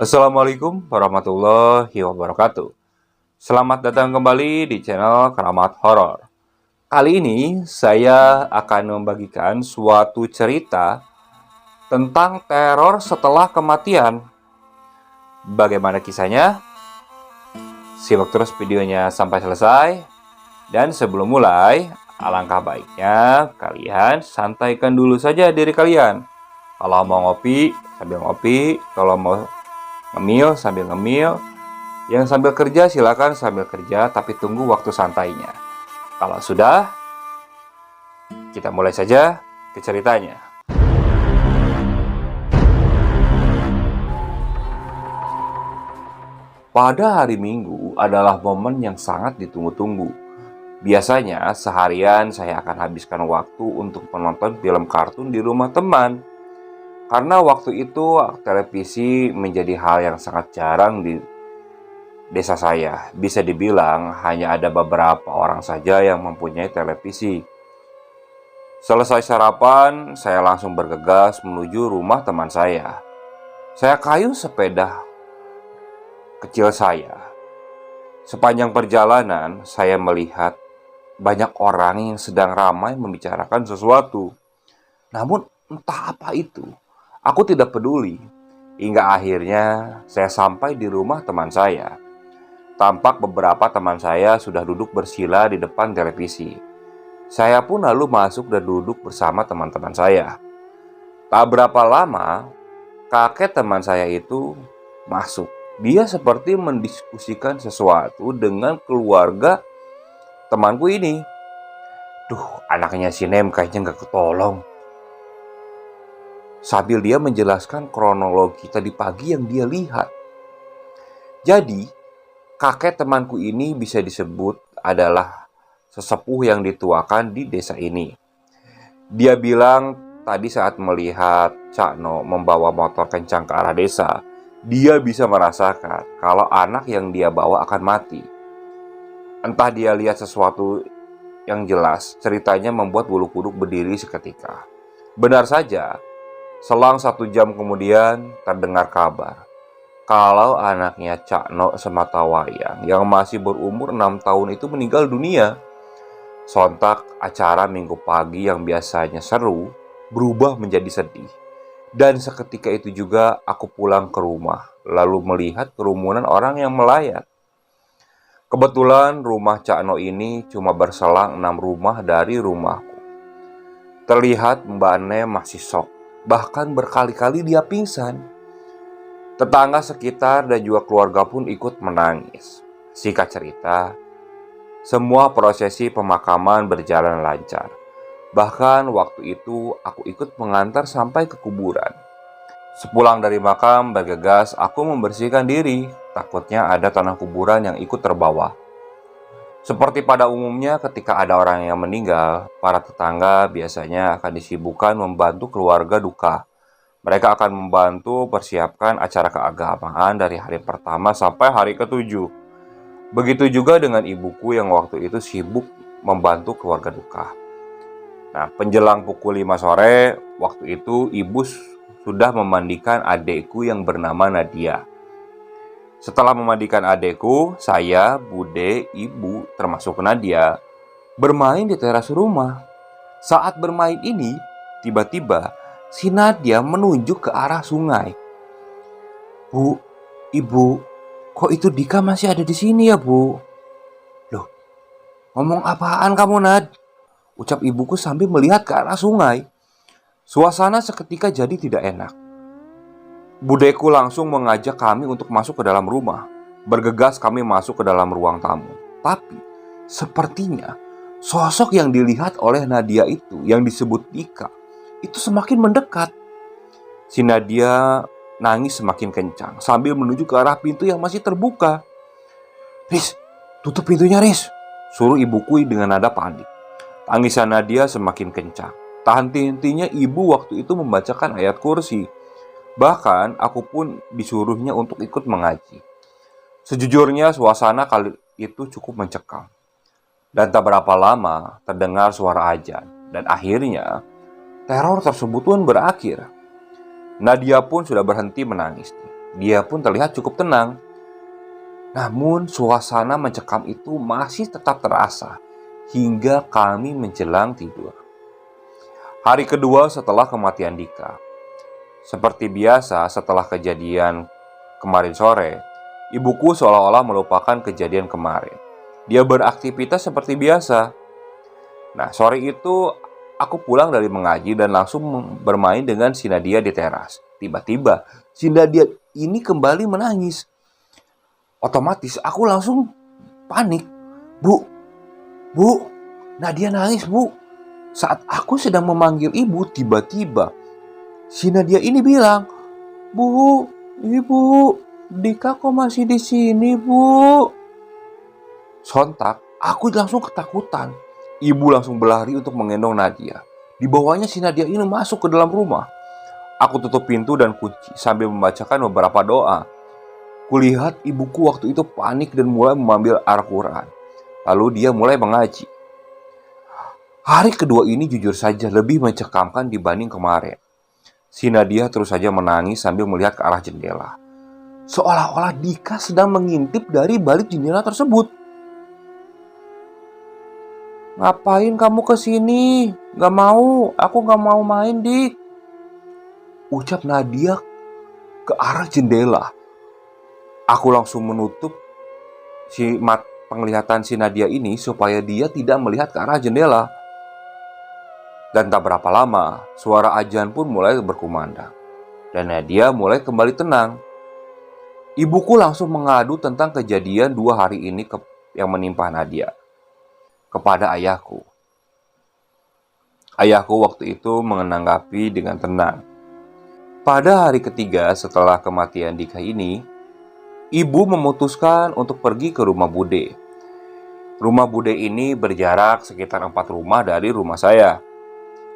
Assalamualaikum warahmatullahi wabarakatuh. Selamat datang kembali di channel Keramat Horor. Kali ini saya akan membagikan suatu cerita tentang teror setelah kematian. Bagaimana kisahnya? Simak terus videonya sampai selesai. Dan sebelum mulai, alangkah baiknya kalian santaikan dulu saja diri kalian. Kalau mau ngopi, sambil ngopi. Kalau mau ngemil, sambil ngemil. Yang sambil kerja, silakan sambil kerja, tapi tunggu waktu santainya. Kalau sudah, kita mulai saja ke ceritanya. Pada hari Minggu adalah momen yang sangat ditunggu-tunggu. Biasanya seharian saya akan habiskan waktu untuk menonton film kartun di rumah teman. Karena waktu itu televisi menjadi hal yang sangat jarang di desa saya. Bisa dibilang hanya ada beberapa orang saja yang mempunyai televisi. Selesai sarapan, saya langsung bergegas menuju rumah teman saya. Saya kayuh sepeda kecil saya. Sepanjang perjalanan, saya melihat banyak orang yang sedang ramai membicarakan sesuatu. Namun entah apa itu, aku tidak peduli. Hingga akhirnya saya sampai di rumah teman saya. Tampak beberapa teman saya sudah duduk bersila di depan televisi. Saya pun lalu masuk dan duduk bersama teman-teman saya. Tak berapa lama, kakek teman saya itu masuk. Dia seperti mendiskusikan sesuatu dengan keluarga temanku ini. Duh, anaknya si Nem kayaknya gak ketolong. Sambil dia menjelaskan kronologi tadi pagi yang dia lihat. Jadi, kakek temanku ini bisa disebut adalah sesepuh yang dituakan di desa ini. Dia bilang tadi saat melihat Cak No membawa motor kencang ke arah desa, dia bisa merasakan kalau anak yang dia bawa akan mati. Entah dia lihat sesuatu yang jelas, ceritanya membuat bulu kuduk berdiri seketika. Benar saja, selang 1 jam kemudian terdengar kabar kalau anaknya Cak No Sematawayang yang masih berumur 6 tahun itu meninggal dunia. Sontak acara minggu pagi yang biasanya seru berubah menjadi sedih. Dan seketika itu juga aku pulang ke rumah, lalu melihat kerumunan orang yang melayat. Kebetulan rumah Cak No ini cuma berselang 6 rumah dari rumahku. Terlihat Mbak Ne masih shock, bahkan berkali-kali dia pingsan. Tetangga sekitar dan juga keluarga pun ikut menangis. Singkat cerita, semua prosesi pemakaman berjalan lancar. Bahkan waktu itu aku ikut mengantar sampai ke kuburan. Sepulang dari makam, bergegas aku membersihkan diri. Takutnya ada tanah kuburan yang ikut terbawa. Seperti pada umumnya ketika ada orang yang meninggal, para tetangga biasanya akan disibukkan membantu keluarga duka. Mereka akan membantu persiapkan acara keagamaan dari hari pertama sampai hari ke-7. Begitu juga dengan ibuku yang waktu itu sibuk membantu keluarga duka. Nah, menjelang pukul 5 sore, waktu itu ibu sudah memandikan adekku yang bernama Nadia. Setelah memandikan adekku, saya, bude, ibu, termasuk Nadia, bermain di teras rumah. Saat bermain ini, tiba-tiba si Nadia menunjuk ke arah sungai. Bu, ibu, kok itu Dika masih ada di sini ya, Bu? Loh, ngomong apaan kamu, Nad? Ucap ibuku sambil melihat ke arah sungai. Suasana seketika jadi tidak enak. Budeku langsung mengajak kami untuk masuk ke dalam rumah. Bergegas kami masuk ke dalam ruang tamu. Tapi, sepertinya sosok yang dilihat oleh Nadia itu, yang disebut Dika, itu semakin mendekat. Si Nadia nangis semakin kencang sambil menuju ke arah pintu yang masih terbuka. "Riz, tutup pintunya, Riz," suruh ibuku dengan nada panik. Tangisan Nadia semakin kencang. Tak henti-hentinya ibu waktu itu membacakan ayat kursi. Bahkan aku pun disuruhnya untuk ikut mengaji. Sejujurnya suasana kali itu cukup mencekam. Dan tak berapa lama terdengar suara azan. Dan akhirnya teror tersebut pun berakhir. Nadia pun sudah berhenti menangis. Dia pun terlihat cukup tenang. Namun suasana mencekam itu masih tetap terasa hingga kami menjelang tidur. Hari kedua setelah kematian Dika. Seperti biasa setelah kejadian kemarin sore, ibuku seolah-olah melupakan kejadian kemarin. Dia beraktivitas seperti biasa. Nah, sore itu aku pulang dari mengaji dan langsung bermain dengan si Nadia di teras. Tiba-tiba, si Nadia ini kembali menangis. Otomatis aku langsung panik. Bu, Nadia nangis, Bu. Saat aku sedang memanggil ibu, tiba-tiba si Nadia ini bilang, Bu, Ibu, Dika kok masih di sini, Bu? Sontak, aku langsung ketakutan. Ibu langsung berlari untuk menggendong Nadia. Dibawanya si Nadia ini masuk ke dalam rumah. Aku tutup pintu dan kunci sambil membacakan beberapa doa. Kulihat ibuku waktu itu panik dan mulai mengambil Al-Quran. Lalu dia mulai mengaji. Hari kedua ini jujur saja lebih mencekamkan dibanding kemarin. Si Nadia terus saja menangis sambil melihat ke arah jendela. Seolah-olah Dika sedang mengintip dari balik jendela tersebut. Ngapain kamu kesini? Gak mau, aku gak mau main, Dik. Ucap Nadia ke arah jendela. Aku langsung menutup penglihatan si Nadia ini supaya dia tidak melihat ke arah jendela. Dan tak berapa lama, suara azan pun mulai berkumandang. Dan Nadia mulai kembali tenang. Ibuku langsung mengadu tentang kejadian 2 hari ini yang menimpa Nadia kepada ayahku. Ayahku waktu itu menanggapi dengan tenang. Pada hari ketiga setelah kematian Dika ini, ibu memutuskan untuk pergi ke rumah Bude. Rumah Bude ini berjarak sekitar 4 rumah dari rumah saya.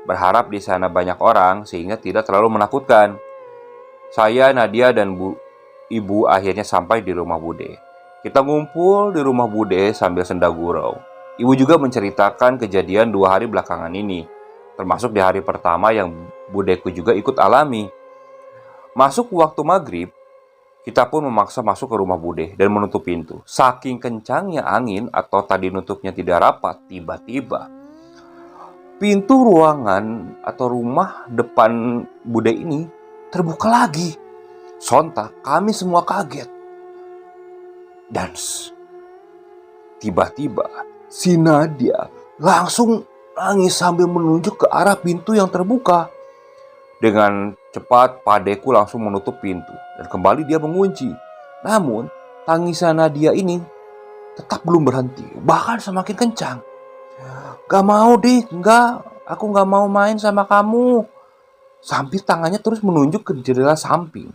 Berharap di sana banyak orang sehingga tidak terlalu menakutkan. Saya, Nadia, dan ibu akhirnya sampai di rumah Bude. Kita ngumpul di rumah Bude sambil senda gurau. Ibu juga menceritakan kejadian 2 hari belakangan ini, termasuk di hari pertama yang budeku juga ikut alami. Masuk waktu maghrib, kita pun memaksa masuk ke rumah Bude dan menutup pintu. Saking kencangnya angin atau tadi nutupnya tidak rapat, tiba-tiba pintu ruangan atau rumah depan Bude ini terbuka lagi. Sontak kami semua kaget. Dan tiba-tiba si Nadia langsung nangis sambil menunjuk ke arah pintu yang terbuka. Dengan cepat padeku langsung menutup pintu dan kembali dia mengunci. Namun tangisan Nadia ini tetap belum berhenti, bahkan semakin kencang. Gak mau, Dik, enggak, aku gak mau main sama kamu. Sambil tangannya terus menunjuk ke jendela samping.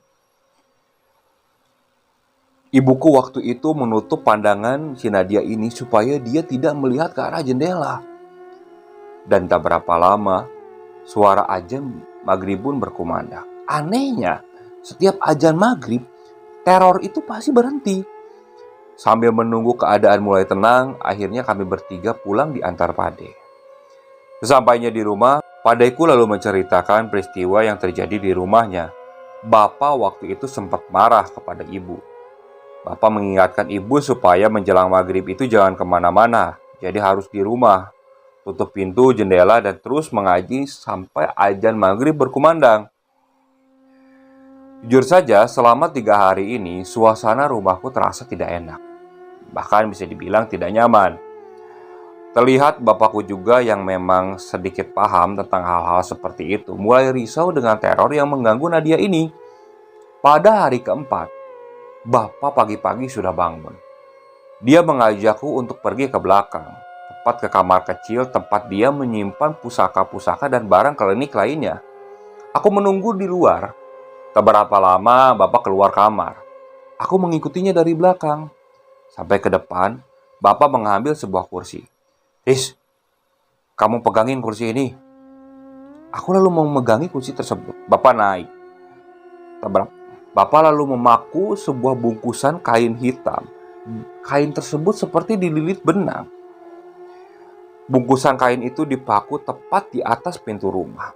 Ibuku waktu itu menutup pandangan si Nadia ini supaya dia tidak melihat ke arah jendela. Dan tak berapa lama, suara azan maghrib pun berkumandang. Anehnya, setiap azan maghrib, teror itu pasti berhenti. Sambil menunggu keadaan mulai tenang, akhirnya kami bertiga pulang diantar Pade. Sesampainya di rumah, Padeku lalu menceritakan peristiwa yang terjadi di rumahnya. Bapak waktu itu sempat marah kepada ibu. Bapak mengingatkan ibu supaya menjelang maghrib itu jangan kemana-mana, jadi harus di rumah. Tutup pintu, jendela, dan terus mengaji sampai azan maghrib berkumandang. Jujur saja, selama 3 hari ini, suasana rumahku terasa tidak enak. Bahkan bisa dibilang tidak nyaman. Terlihat bapakku juga yang memang sedikit paham tentang hal-hal seperti itu mulai risau dengan teror yang mengganggu Nadia ini. Pada hari keempat, bapak pagi-pagi sudah bangun. Dia mengajakku untuk pergi ke belakang, tepat ke kamar kecil tempat dia menyimpan pusaka-pusaka dan barang klinik lainnya. Aku menunggu di luar. Tak berapa lama bapak keluar kamar. Aku mengikutinya dari belakang. Sampai ke depan, bapak mengambil sebuah kursi. Riz, kamu pegangin kursi ini. Aku lalu memegangi kursi tersebut. Bapak naik. Bapak lalu memaku sebuah bungkusan kain hitam. Kain tersebut seperti dililit benang. Bungkusan kain itu dipaku tepat di atas pintu rumah.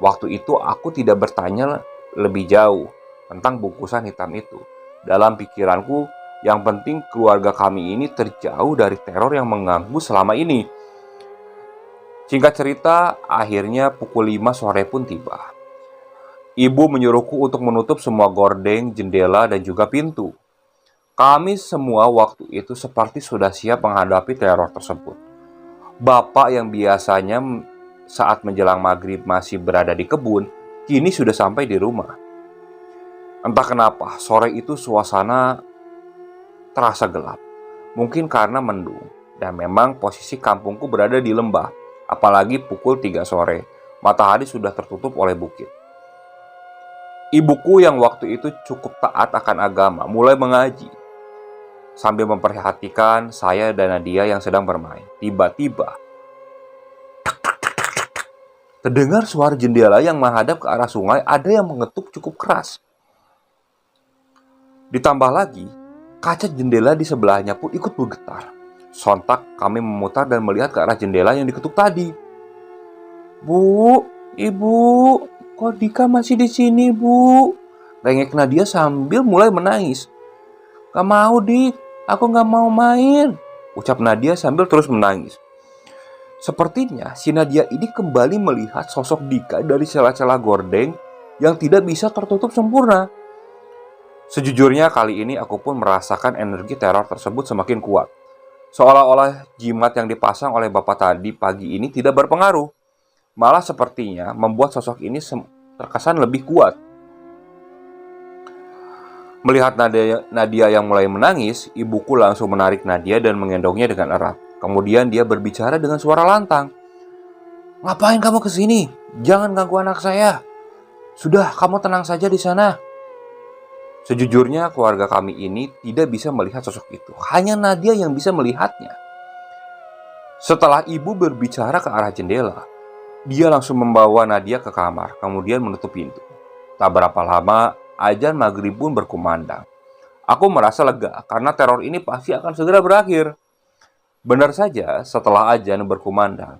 Waktu itu aku tidak bertanya lebih jauh. tentang bungkusan hitam itu. Dalam pikiranku, yang penting keluarga kami ini terjauh dari teror yang mengganggu selama ini. Singkat cerita, akhirnya pukul 5 sore pun tiba. Ibu menyuruhku untuk menutup semua gorden, jendela, dan juga pintu. Kami semua waktu itu seperti sudah siap menghadapi teror tersebut. Bapak yang biasanya saat menjelang maghrib masih berada di kebun, kini sudah sampai di rumah. Entah kenapa, sore itu suasana terasa gelap. Mungkin karena mendung, dan memang posisi kampungku berada di lembah. Apalagi pukul 3 sore, matahari sudah tertutup oleh bukit. Ibuku yang waktu itu cukup taat akan agama mulai mengaji sambil memperhatikan saya dan Nadia yang sedang bermain. Tiba-tiba terdengar suara jendela yang menghadap ke arah sungai ada yang mengetuk cukup keras. Ditambah lagi, kaca jendela di sebelahnya pun ikut bergetar. Sontak kami memutar dan melihat ke arah jendela yang diketuk tadi. "Bu, Ibu, kok Dika masih di sini, Bu?" Rengek Nadia sambil mulai menangis. "Gak mau, Dik. Aku gak mau main," ucap Nadia sambil terus menangis. Sepertinya si Nadia ini kembali melihat sosok Dika dari celah-celah gordeng yang tidak bisa tertutup sempurna. Sejujurnya kali ini aku pun merasakan energi teror tersebut semakin kuat. Seolah-olah jimat yang dipasang oleh bapak tadi pagi ini tidak berpengaruh. Malah sepertinya membuat sosok ini terkesan lebih kuat. Melihat Nadia yang mulai menangis, ibuku langsung menarik Nadia dan menggendongnya dengan erat. Kemudian dia berbicara dengan suara lantang. "Ngapain kamu kesini? Jangan ganggu anak saya. Sudah, kamu tenang saja di sana." Sejujurnya keluarga kami ini tidak bisa melihat sosok itu. Hanya Nadia yang bisa melihatnya. Setelah ibu berbicara ke arah jendela, dia langsung membawa Nadia ke kamar, kemudian menutup pintu. Tak berapa lama, azan maghrib pun berkumandang. Aku merasa lega karena teror ini pasti akan segera berakhir. Benar saja, setelah azan berkumandang,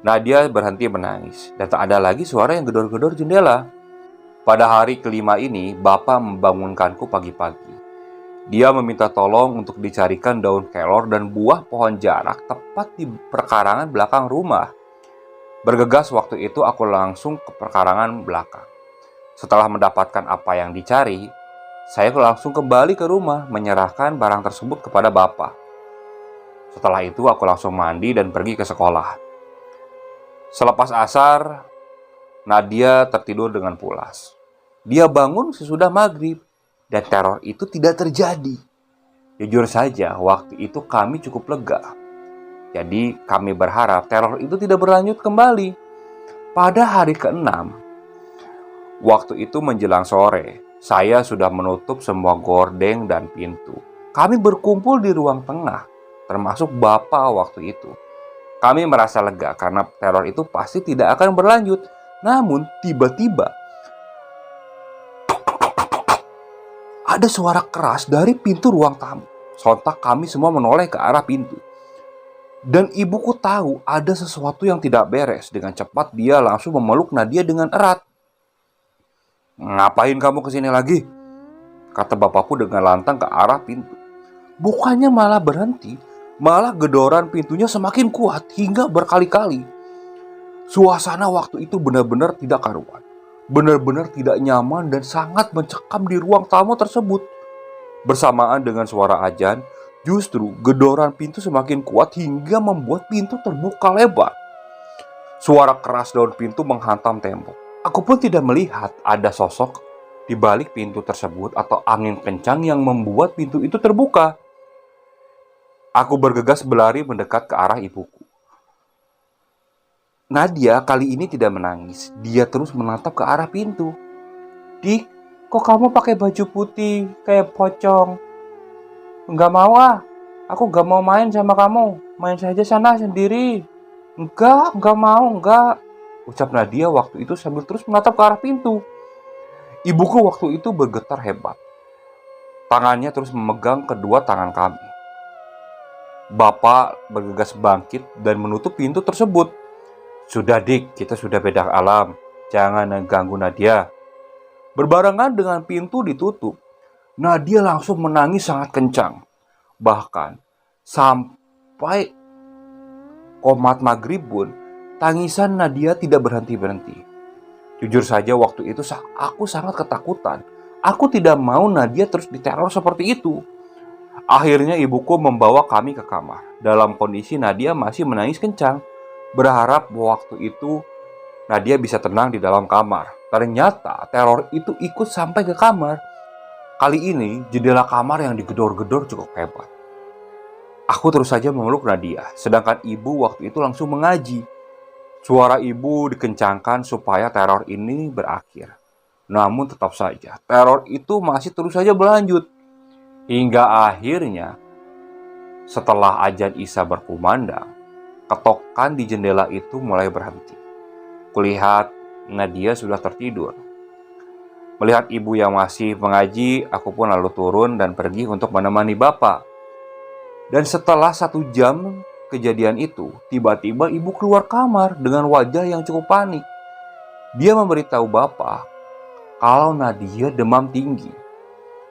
Nadia berhenti menangis dan tak ada lagi suara yang gedor-gedor jendela. Pada hari kelima ini, Bapak membangunkanku pagi-pagi. Dia meminta tolong untuk dicarikan daun kelor dan buah pohon jarak tepat di perkarangan belakang rumah. Bergegas waktu itu aku langsung ke perkarangan belakang. Setelah mendapatkan apa yang dicari, saya langsung kembali ke rumah menyerahkan barang tersebut kepada Bapak. Setelah itu aku langsung mandi dan pergi ke sekolah. Selepas asar, Nadia tertidur dengan pulas. Dia bangun sesudah maghrib dan teror itu tidak terjadi. Jujur saja, waktu itu kami cukup lega. Jadi kami berharap teror itu tidak berlanjut kembali. Pada hari ke-6, waktu itu menjelang sore, saya sudah menutup semua gordeng dan pintu. Kami berkumpul di ruang tengah, termasuk Bapak waktu itu. Kami merasa lega karena teror itu pasti tidak akan berlanjut. Namun tiba-tiba ada suara keras dari pintu ruang tamu. Sontak kami semua menoleh ke arah pintu. Dan ibuku tahu ada sesuatu yang tidak beres. Dengan cepat dia langsung memeluk Nadia dengan erat. "Ngapain kamu kesini lagi?" kata bapakku dengan lantang ke arah pintu. Bukannya malah berhenti, malah gedoran pintunya semakin kuat hingga berkali-kali. Suasana waktu itu benar-benar tidak karuan. Benar-benar tidak nyaman dan sangat mencekam di ruang tamu tersebut. Bersamaan dengan suara azan, justru gedoran pintu semakin kuat hingga membuat pintu terbuka lebar. Suara keras daun pintu menghantam tembok. Aku pun tidak melihat ada sosok di balik pintu tersebut atau angin kencang yang membuat pintu itu terbuka. Aku bergegas berlari mendekat ke arah ibuku. Nadia kali ini tidak menangis. Dia terus menatap ke arah pintu. "Dik, kok kamu pakai baju putih kayak pocong?" "Enggak mau ah. Aku enggak mau main sama kamu. Main saja sana sendiri." Enggak mau, enggak," ucap Nadia waktu itu sambil terus menatap ke arah pintu. Ibuku waktu itu bergetar hebat. Tangannya terus memegang kedua tangan kami. Bapak bergegas bangkit dan menutup pintu tersebut. "Sudah Dik, kita sudah beda alam. Jangan ganggu Nadia." Berbarengan dengan pintu ditutup, Nadia langsung menangis sangat kencang. Bahkan sampai komat maghrib pun, tangisan Nadia tidak berhenti-berhenti. Jujur saja waktu itu aku sangat ketakutan. Aku tidak mau Nadia terus diteror seperti itu. Akhirnya ibuku membawa kami ke kamar. Dalam kondisi Nadia masih menangis kencang. Berharap waktu itu Nadia bisa tenang di dalam kamar. Ternyata teror itu ikut sampai ke kamar. Kali ini jendela kamar yang digedor-gedor cukup hebat. Aku terus saja memeluk Nadia, sedangkan ibu waktu itu langsung mengaji. Suara ibu dikencangkan supaya teror ini berakhir. Namun tetap saja, teror itu masih terus saja berlanjut. Hingga akhirnya, setelah azan Isya berkumandang, ketokan di jendela itu mulai berhenti. Kulihat Nadia sudah tertidur. Melihat ibu yang masih mengaji, aku pun lalu turun dan pergi untuk menemani bapak. Dan setelah 1 jam kejadian itu, tiba-tiba ibu keluar kamar dengan wajah yang cukup panik. Dia memberitahu bapak kalau Nadia demam tinggi.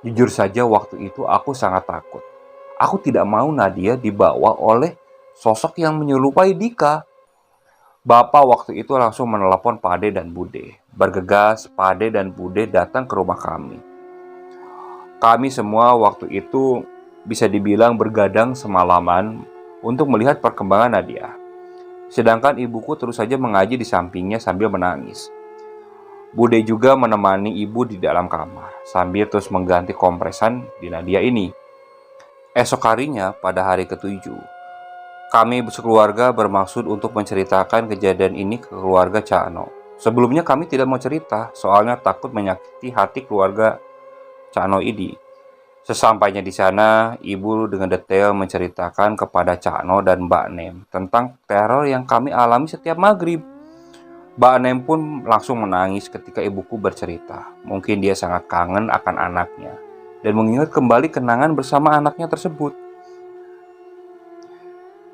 Jujur saja waktu itu aku sangat takut. Aku tidak mau Nadia dibawa oleh sosok yang menyerupai Dika. Bapak waktu itu langsung menelepon Pade dan Bude. Bergegas, Pade dan Bude datang ke rumah kami. Kami semua waktu itu bisa dibilang bergadang semalaman untuk melihat perkembangan Nadia. Sedangkan ibuku terus saja mengaji di sampingnya sambil menangis. Bude juga menemani ibu di dalam kamar sambil terus mengganti kompresan di Nadia ini. Esok harinya pada hari ke-7, kami sekeluarga bermaksud untuk menceritakan kejadian ini ke keluarga Cakno. Sebelumnya kami tidak mau cerita, soalnya takut menyakiti hati keluarga Cakno ini. Sesampainya di sana, ibu dengan detail menceritakan kepada Cakno dan Mbak Nem tentang teror yang kami alami setiap maghrib. Mbak Nem pun langsung menangis ketika ibuku bercerita. Mungkin dia sangat kangen akan anaknya dan mengingat kembali kenangan bersama anaknya tersebut.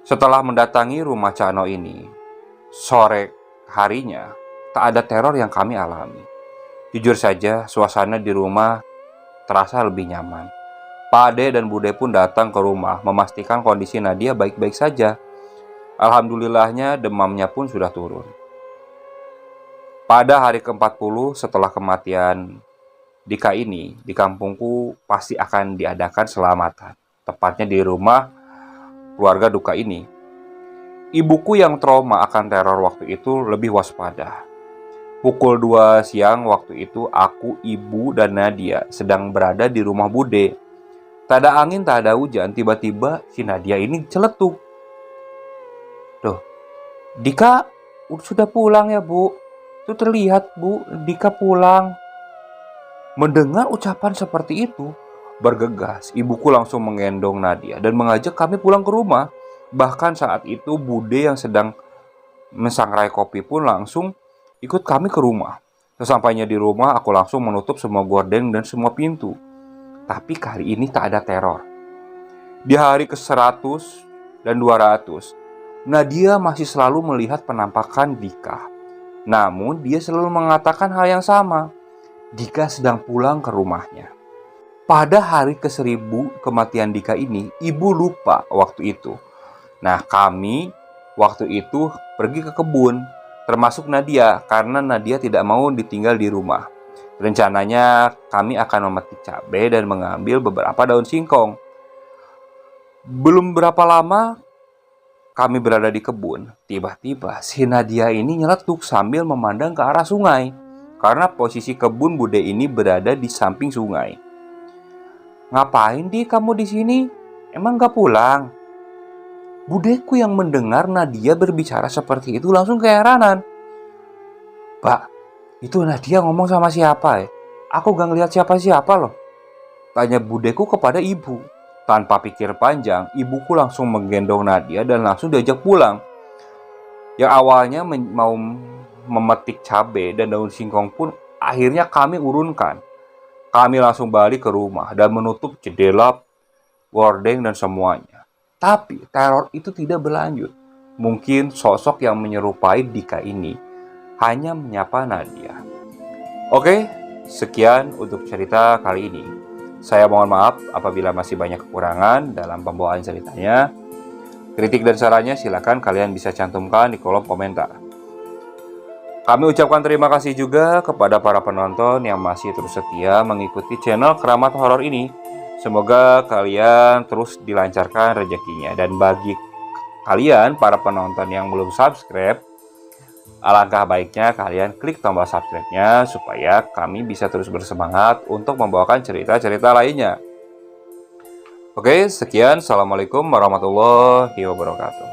Setelah mendatangi rumah Cakno ini, sore harinya tak ada teror yang kami alami. Jujur saja, suasana di rumah terasa lebih nyaman. Pade dan Bude pun datang ke rumah memastikan kondisi Nadia baik-baik saja. Alhamdulillahnya demamnya pun sudah turun. Pada hari ke-40 setelah kematian Dika ini, di kampungku pasti akan diadakan selamatan. Tepatnya di rumah keluarga duka ini. Ibuku yang trauma akan teror waktu itu lebih waspada. Pukul 2 siang waktu itu aku, ibu, dan Nadia sedang berada di rumah Bude. Tak ada angin, tak ada hujan, tiba-tiba si Nadia ini celetuk. Tuh, Dika sudah pulang ya bu? Itu terlihat bu, Dika pulang. Mendengar ucapan seperti itu, bergegas, ibuku langsung menggendong Nadia dan mengajak kami pulang ke rumah. Bahkan saat itu Bude yang sedang mensangrai kopi pun langsung ikut kami ke rumah. Sesampainya di rumah, aku langsung menutup semua gorden dan semua pintu. Tapi kali ini tak ada teror. Di hari ke-100 dan 200, Nadia masih selalu melihat penampakan Dika. Namun dia selalu mengatakan hal yang sama. Dika sedang pulang ke rumahnya. Pada hari ke-1000 kematian Dika ini, ibu lupa waktu itu. Nah, kami waktu itu pergi ke kebun, termasuk Nadia, karena Nadia tidak mau ditinggal di rumah. Rencananya kami akan memetik cabai dan mengambil beberapa daun singkong. Belum berapa lama kami berada di kebun, tiba-tiba si Nadia ini nyeletuk sambil memandang ke arah sungai. Karena posisi kebun Bude ini berada di samping sungai. Ngapain di kamu di sini? Emang gak pulang? Budeku yang mendengar Nadia berbicara seperti itu langsung keheranan. Pak, itu Nadia ngomong sama siapa ya? Aku gak ngeliat siapa-siapa loh. Tanya budeku kepada ibu. Tanpa pikir panjang, ibuku langsung menggendong Nadia dan langsung diajak pulang. Yang awalnya mau memetik cabai dan daun singkong pun akhirnya kami urunkan. Kami langsung balik ke rumah dan menutup jendela, gorden dan semuanya. Tapi teror itu tidak berlanjut. Mungkin sosok yang menyerupai Dika ini hanya menyapa Nadia. Oke, Sekian untuk cerita kali ini. Saya mohon maaf apabila masih banyak kekurangan dalam pembawaan ceritanya. Kritik dan sarannya silakan kalian bisa cantumkan di kolom komentar. Kami ucapkan terima kasih juga kepada para penonton yang masih terus setia mengikuti channel Keramat Horor ini. Semoga kalian terus dilancarkan rezekinya. Dan bagi kalian para penonton yang belum subscribe, alangkah baiknya kalian klik tombol subscribe-nya supaya kami bisa terus bersemangat untuk membawakan cerita-cerita lainnya. Oke, sekian. Assalamualaikum warahmatullahi wabarakatuh.